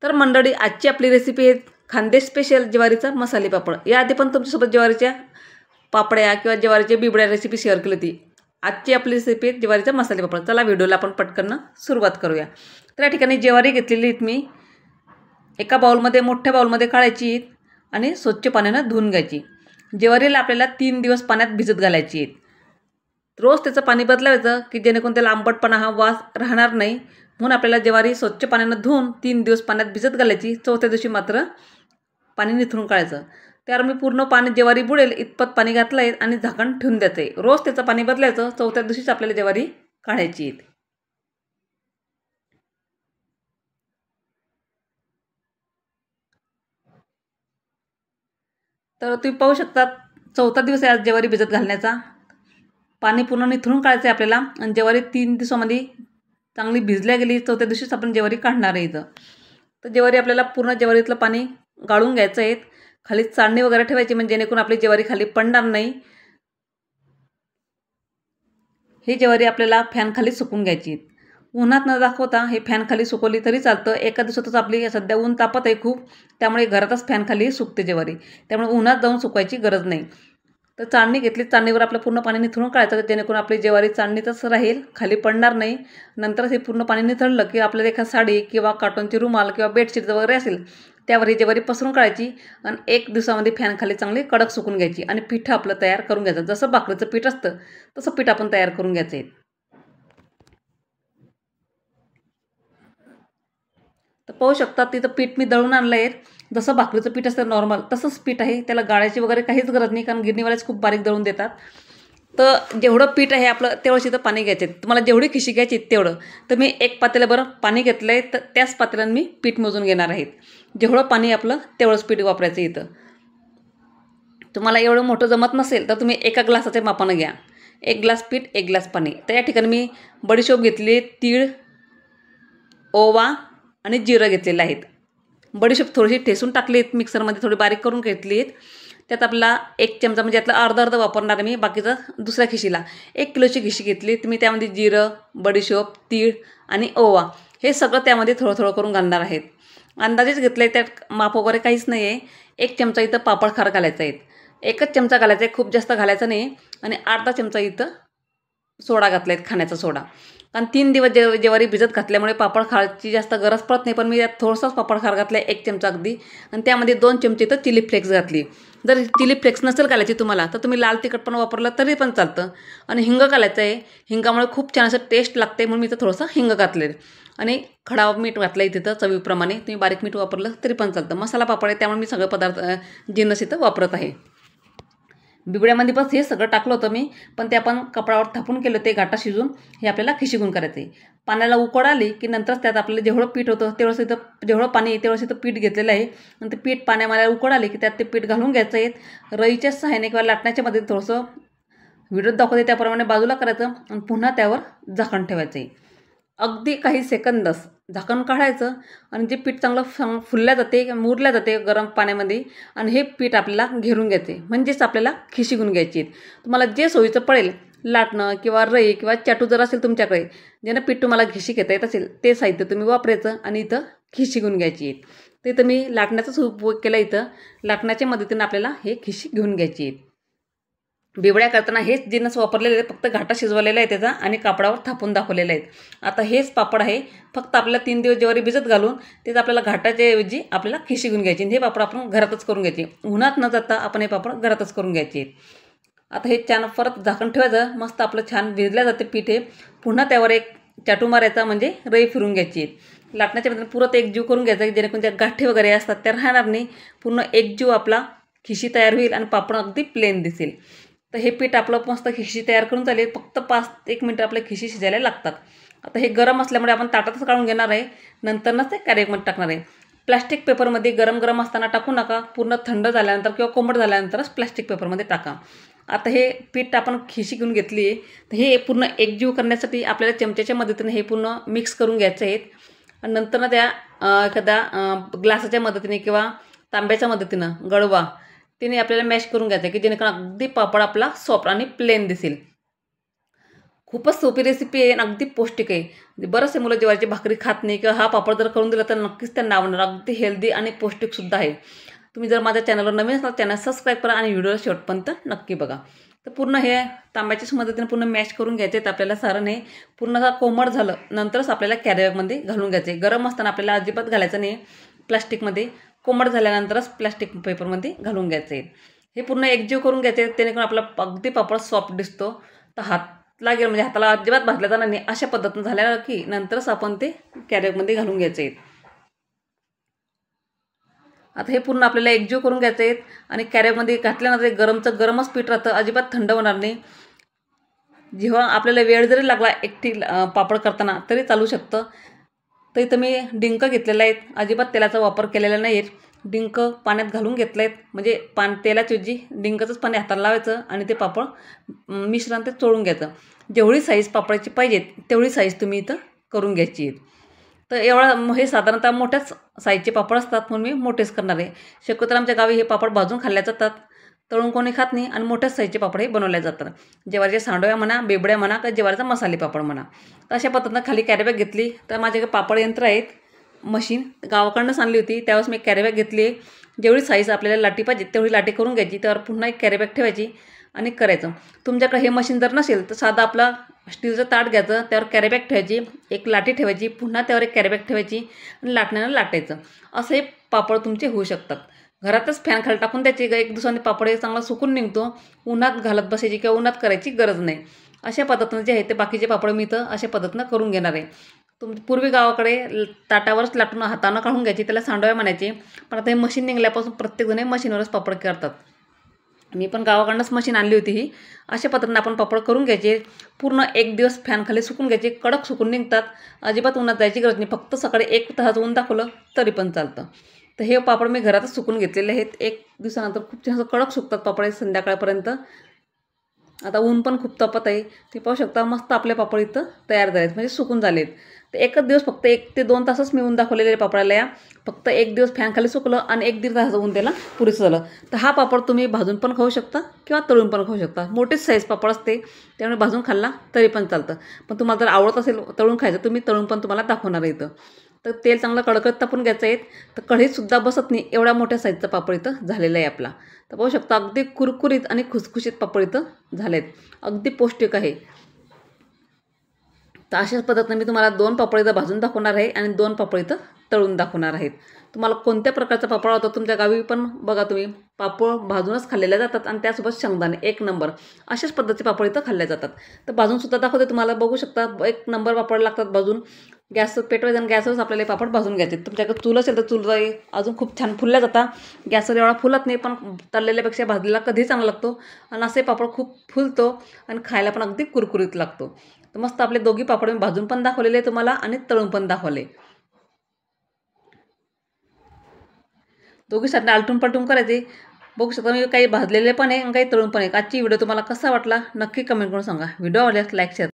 तर मंडळी, आजची आपली रेसिपी आहे खानदेश स्पेशल ज्वारीचा मसाले पापड. याआधी पण तुमच्यासोबत ज्वारीच्या पापड्या किंवा ज्वारीच्या बिबड्या रेसिपी शेअर केली होती. आजची आपली रेसिपी आहे ज्वारीचा मसाले पापड. चला व्हिडिओला आपण पटकन सुरुवात करूया. तर या ठिकाणी ज्वारी घेतलेली आहेत मी. एका बाउलमध्ये, मोठ्या बाउलमध्ये काढायची आणि स्वच्छ पाण्यानं धुवून घ्यायची. ज्वारीला आपल्याला 3 दिवस पाण्यात भिजत घालायची आहेत. रोज त्याचं पाणी बदलायचं की जेणेकरून त्याला आंबटपणा हा वास राहणार नाही. म्हणून आपल्याला ज्वारी स्वच्छ पाण्यानं धुवून 3 दिवस पाण्यात भिजत घालायची. चौथ्या दिवशी मात्र पाणी निथळून काढायचं. त्यावर मी पूर्ण पाणी ज्वारी बुडेल इतपत पाणी घातलं आहे आणि झाकण ठेवून द्यायचं आहे. रोज त्याचं पाणी बदलायचं. चौथ्या दिवशीच आपल्याला ज्वारी काढायची आहे. तर तुम्ही पाहू शकता, चौथा दिवस आहे आज ज्वारी भिजत घालण्याचा. पाणी पूर्ण निथळून काढायचं आहे आपल्याला आणि ज्वारी 3 दिवसामध्ये चांगली भिजल्या गेली. चौथ्या दिवशीच आपण ज्वारी काढणार आहे इथं. तर ज्वारी आपल्याला पूर्ण ज्वारीतलं पाणी गाळून घ्यायचं आहे. खाली चाळणी वगैरे ठेवायची म्हणजे जेणेकरून आपली ज्वारी खाली पडणार नाही. ही ज्वारी आपल्याला फॅन खाली सुकून घ्यायची. उन्हात न दाखवता हे फॅन खाली सुकवली तरी चालतं. एका दिवसातच आपली सध्या ऊन तापत आहे खूप, त्यामुळे घरातच फॅन खाली सुकते ज्वारी. त्यामुळे उन्हात जाऊन सुकवायची गरज नाही. तर चाळणी घेतली, चाळणीवर आपलं पूर्ण पाणी निथळून काढायचं जेणेकरून आपली ज्वारी चाळणीतच राहील, खाली पडणार नाही. नंतर हे पूर्ण पाणी निथळलं की आपल्याला एखादी साडी किंवा कॉटनची रुमाल किंवा बेडशीट वगैरे असेल त्यावर ही ज्वारी पसरून काढायची आणि 1 दिवसामध्ये फॅन खाली चांगली कडक सुकून घ्यायची आणि पीठ आपलं तयार करून घ्यायचं. जसं भाकरीचं पीठ असतं तसं पीठ आपण तयार करून घ्यायचं आहे. तर पाहू शकता तिथं पीठ मी दळून आणलं आहे. जसं भाकरीचं पीठ असतं नॉर्मल तसंच पीठ आहे. त्याला गाळायची वगैरे काहीच गरज नाही, कारण गिरणीवालेच खूप बारीक दळून देतात. तर जेवढं पीठ आहे आपलं तेवढंच इथं पाणी घ्यायचं आहे. तुम्हाला जेवढी खिशी घ्यायची तेवढं. तर मी 1 पातेल्याभर पाणी घेतलं आहे, तर त्याच पातेल्यानं मी पीठ मोजून घेणार आहे. जेवढं पाणी आपलं तेवढंच पीठ वापरायचं इथं. तुम्हाला एवढं मोठं जमत नसेल तर तुम्ही एका ग्लासाच्या मापानं घ्या. 1 ग्लास पीठ 1 ग्लास पाणी. तर या ठिकाणी मी बडीशोप घेतली, तीळ, ओवा आणि जिरं घेतलेलं आहेत. बडीशोप थोडीशी ठेसून टाकली आहेत, मिक्सरमध्ये थोडी बारीक करून घेतली आहेत. त्यात आपला 1 चमचा म्हणजे यातलं अर्धा वापरणार आहे मी, बाकीचं दुसऱ्या खिशीला. 1 किलोची खिशी घेतली. तुम्ही त्यामध्ये जिरं, बडीशोप, तीळ आणि ओवा हे सगळं त्यामध्ये थोडं थोडं करून घालणार आहेत. अंदाजेच घेतलं आहे, त्यात माप वगैरे काहीच नाही आहे. 1 चमचा इथं पापड खार घालायचा आहे. 1च चमचा घालायचा आहे, खूप जास्त घालायचा नाही. आणि अर्धा चमचा इथं सोडा घातला आहे, खाण्याचा सोडा. कारण 3 दिवस ज्वारी भिजत घातल्यामुळे पापड खारची जास्त गरज पडत नाही, पण मी यात थोडंसंच पापड खार घातलं आहे, 1 चमचा अगदी. आणि त्यामध्ये 2 चमचे तर चिली फ्लेक्स घातली. जर चिली फ्लेक्स नसेल घालायची तुम्हाला तर तुम्ही लाल तिखट पण वापरलं तरी पण चालतं. आणि हिंग घालायचं आहे. हिंगामुळे खूप छान असं टेस्ट लागते, म्हणून मी तर थोडंसं हिंग घातले. आणि खडा मीठ घातलं आहे तिथं चवीप्रमाणे. तुम्ही बारीक मीठ वापरलं तरी पण चालतं. मसाला पापड आहे त्यामुळे मी सगळे पदार्थ जिन्नस इथं वापरत आहे. बिबड्यामध्ये बस हे सगळं टाकलं होतं मी, पण ते आपण कपडावर थापून केलं, ते घाटा शिजून हे आपल्याला खिशीगून करायचं आहे. पाण्याला उकळ आली की नंतरच त्यात आपल्याला जेवढं पीठ होतं तेवढंच इथं, जेवढं पाणी आहे तेवढंच इथं पीठ घेतलेलं आहे. आणि ते पीठ पाण्यामध्ये उकळ आली की त्यात ते पीठ घालून घ्यायचं आहे. रईच्या सहाय्याने किंवा लाटण्याच्या मध्ये थोडंसं व्हिडिओत दाखवते त्याप्रमाणे बाजूला करायचं आणि पुन्हा त्यावर झाकण ठेवायचं आहे. अगदी काही सेकंदच झाकण काढायचं आणि जे पीठ चांगलं फुलल्या जाते, मुरल्या जाते गरम पाण्यामध्ये. आणि हे पीठ आपल्याला घेरून घ्यायचे, म्हणजेच आपल्याला खिशीगून घ्यायची. तुम्हाला जे सोयीचं पडेल, लाटणं किंवा रई किंवा चाटू जर असेल तुमच्याकडे, ज्यानं पीठ तुम्हाला खिशी घेता येत असेल ते साहित्य तुम्ही वापरायचं आणि इथं खिशीगून घ्यायची. ते तर मी लाटण्याचाच उपयोग केला. इथं लाटण्याच्या मदतीनं आपल्याला हे खिशी घेऊन घ्यायची. बिबड्या करताना हेच जिन्नस वापरलेले आहेत, फक्त घाटा शिजवलेला आहे त्याचा आणि कापडावर थापून दाखवलेले आहेत. आता हेच पापड आहे, फक्त आपल्याला 3 दिवस ज्वारी भिजत घालून तेच आपल्याला घाटाच्या ऐवजी आपल्याला खिशी घेऊन घ्यायची. हे पापड आपण घरातच करून घ्यायचे. उन्हात न जाता आपण हे पापड घरातच करून घ्यायचे. आता हे छान परत झाकण ठेवायचं. मस्त आपलं छान भिजल्या जाते पीठ हे. पुन्हा त्यावर एक चाटू मारायचा म्हणजे रई फिरून घ्यायची. लाटण्याच्या मध्ये पुरत एकजीव करून घ्यायचा जेणेकरून त्या गाठी वगैरे असतात त्या राहणार नाही. पूर्ण एकजीव आपला खिशी तयार होईल आणि पापड अगदी प्लेन दिसेल. तर हे पीठ आपलं मस्त खिशी तयार करून झाले. फक्त 5-1 मिनटं आपल्या खिशी शिजायला लागतात. आता हे गरम असल्यामुळे आपण ताटातच काढून घेणार आहे, नंतरच ते कॅरेटमध्ये टाकणार आहे. प्लास्टिक पेपरमध्ये गरम गरम असताना टाकू नका, पूर्ण थंड झाल्यानंतर किंवा कोमट झाल्यानंतरच प्लास्टिक पेपरमध्ये टाका. आता हे पीठ आपण खिशी घेऊन घेतली आहे, तर हे पूर्ण एकजीव करण्यासाठी आपल्याला चमच्याच्या मदतीने हे पूर्ण मिक्स करून घ्यायचं आहे. आणि नंतर त्या एखाद्या ग्लासाच्या मदतीने किंवा तांब्याच्या मदतीनं गडवा तिने आपल्याला मॅश करून घ्यायचं की जेणेकरून अगदी पापड आपला सॉफ्ट आणि प्लेन दिसेल. खूपच सोपी रेसिपी आहे आणि अगदी पौष्टिक आहे. म्हणजे बरेचसे मुलं ज्वारीची भाकरी खात नाही किंवा हा पापड जर करून दिला तर नक्कीच त्यांना आवडणार. अगदी हेल्दी आणि पौष्टिकसुद्धा आहे. तुम्ही जर माझ्या चॅनलवर नवीन असाल चॅनल सबस्क्राईब करा आणि व्हिडिओ शेवटपर्यंत नक्की बघा. तर पूर्ण हे तांब्याच्या मदतीने पूर्ण मॅश करून घ्यायचे. तर आपल्याला सारण हे पूर्ण कोमट झालं नंतरच आपल्याला कॅरी बॅगमध्ये घालून घ्यायचे. गरम असताना आपल्याला अजिबात घालायचं नाही प्लास्टिकमध्ये. कोमट झाल्यानंतरच प्लास्टिक पेपरमध्ये घालून घ्यायचे. हे पूर्ण एकजीव करून घ्यायचे जेणेकरून आपला अगदी पापड सॉफ्ट दिसतो. तर हात लागेल म्हणजे हाताला अजिबात भाजला जाणार नाही अशा पद्धतीनं झाल्या की नंतरच आपण ते कॅरी बॅगमध्ये घालून घ्यायचे. आता हे पूर्ण आपल्याला एकजीव करून घ्यायचे आहेत आणि कॅरी बॅगमध्ये घातल्यानंतर गरमचं गरमच पीठ राहतं, अजिबात थंड होणार नाही. जेव्हा आपल्याला वेळ जरी लागला एकटी पापड करताना तरी चालू शकतं. तर इथं मी डिंक घेतलेला आहे, अजिबात तेलाचा वापर केलेला नाही आहे. डिंक पाण्यात घालून घेतलं आहेत म्हणजे तेलाच्याऐवजी डिंकाचंच पाणी हाताला लावायचं आणि ते पापड मिश्रण ते चोळून घ्यायचं. जेवढी साईज पापडाची पाहिजे तेवढी साईज तुम्ही इथं करून घ्यायची आहे. तर एवढा हे साधारणतः मोठ्याच साईजचे पापड असतात म्हणून मी मोठेच करणार आहे. शक्यतो आमच्या गावी हे पापड भाजून खाल्ल्या जातात, तळून कोणी खात नाही आणि मोठ्याच साईजचे पापड हे बनवले जातात. ज्वारीच्या सांडव्या म्हणा, बेबड्या म्हणा का ज्वारीचा मसाले पापड म्हणा. तर अशा पद्धतीनं खाली कॅरी बॅग घेतली. तर माझ्याकडे पापड यंत्र आहेत, मशीन गावाकडूनच आणली होती. त्यावेळेस मी कॅरी बॅग घेतली आहे. जेवढी साईज आपल्याला लाटी पाहिजे तेवढी लाटी करून घ्यायची. त्यावर पुन्हा एक कॅरी बॅग ठेवायची आणि करायचं. तुमच्याकडे हे मशीन जर नसेल तर साधा आपला स्टीलचं ताट घ्यायचं, त्यावर कॅरी बॅग ठेवायची, एक लाटी ठेवायची, पुन्हा त्यावर एक कॅरी बॅग ठेवायची आणि लाटण्यानं लाटायचं. असं हे पापड तुमचे होऊ शकतात. घरातच फॅन खाली टाकून द्यायचे. एक दिवसाने पापड हे चांगला सुकून निघतो. उन्हात घालत बसायची किंवा उन्हात करायची गरज नाही. अशा पद्धतीनं जे आहे ते बाकीचे पापड मी इथं अशा पद्धतीनं करून घेणार आहे. पूर्वी गावाकडे ताटावरच लाटून हातानं काढून घ्यायची, त्याला सांडव्या म्हणायचे. पण आता हे मशीन निघाल्यापासून प्रत्येकजण हे मशीनवरच पापड करतात. मी पण गावाकडनंच मशीन आणली होती ही. अशा पद्धतीनं आपण पापड करून घ्यायचे. पूर्ण एक दिवस फॅनखाली सुकून घ्यायचे, कडक सुकून निघतात. अजिबात उन्हात जायची गरज नाही. फक्त सकाळी 1 तास ऊन दाखवलं तरी पण चालतं. तर हे पापड मी घरातच सुकून घेतलेले आहेत. 1 दिवसानंतर खूप छान कडक सुकतात पापड हे संध्याकाळपर्यंत. आता ऊन पण खूप तापत आहे. ते पाहू शकता मस्त आपले पापड इथं तयार झालेत म्हणजे सुकून झालेत. तर एकच दिवस फक्त 1 ते 2 तासच मी ऊन दाखवलेले पापडाला या. फक्त 1 दिवस फॅनखाली सुकलं आणि 1-1.5 तासाचं ऊन त्याला पुरेसं झालं. तर हा पापड तुम्ही भाजून पण खाऊ शकता किंवा तळून पण खाऊ शकता. मोठीच साईज पापड असते त्यामुळे भाजून खाल्ला तरी पण चालतं. पण तुम्हाला जर आवडत असेल तळून खायचं तुम्ही तळून पण तुम्हाला दाखवणार आहे इथं. तर तेल चांगलं कडकडत तापून घ्यायचं आहे. तर कढईतसुद्धा बसत नाही एवढ्या मोठ्या साईजचा पापड इथं झालेला आहे आपला. तर पाहू शकता अगदी कुरकुरीत आणि खुसखुशीत पापड इथं झालेत. अगदी पौष्टिक आहे. तर अशाच पद्धतीने मी तुम्हाला 2 पापड इथं भाजून दाखवणार आहे आणि 2 पापड इथं तळून दाखवणार आहेत. तुम्हाला कोणत्या प्रकारचा पापड आवडतो तुमच्या गावी पण बघा तुम्ही पापड भाजूनच खाल्लेले जातात आणि त्यासोबत शेंगदाणे 1 नंबर अशाच पद्धतीचे पापड इथं खाल्ले जातात. तर भाजूनसुद्धा दाखवते तुम्हाला बघू शकता 1 नंबर पापड लागतात भाजून. गॅस पेटवायचं आणि गॅसवरच आपल्याला हे पापड भाजून घ्यायचे. तुमच्याकडे चूल असेल तर चूल अजून खूप छान फुलल्या जातात. गॅसवर एवढा फुलत नाही पण तळलेल्यापेक्षा भाजलेला कधीही चांगला लागतो आणि असे पापड खूप फुलतो आणि खायला पण अगदी कुरकुरीत लागतो. तर मस्त आपले दोघी पापड मी भाजून पण दाखवलेले तुम्हाला आणि तळून पण दाखवले. दोघी साईडने आलटून पलटून करायचे. बघू शकता मी काही भाजलेले पण आहे आणि काही तळून पण आहे. आजची व्हिडिओ तुम्हाला कसा वाटला नक्की कमेंट करून सांगा. व्हिडिओ आवडल्यास लाईक शेअर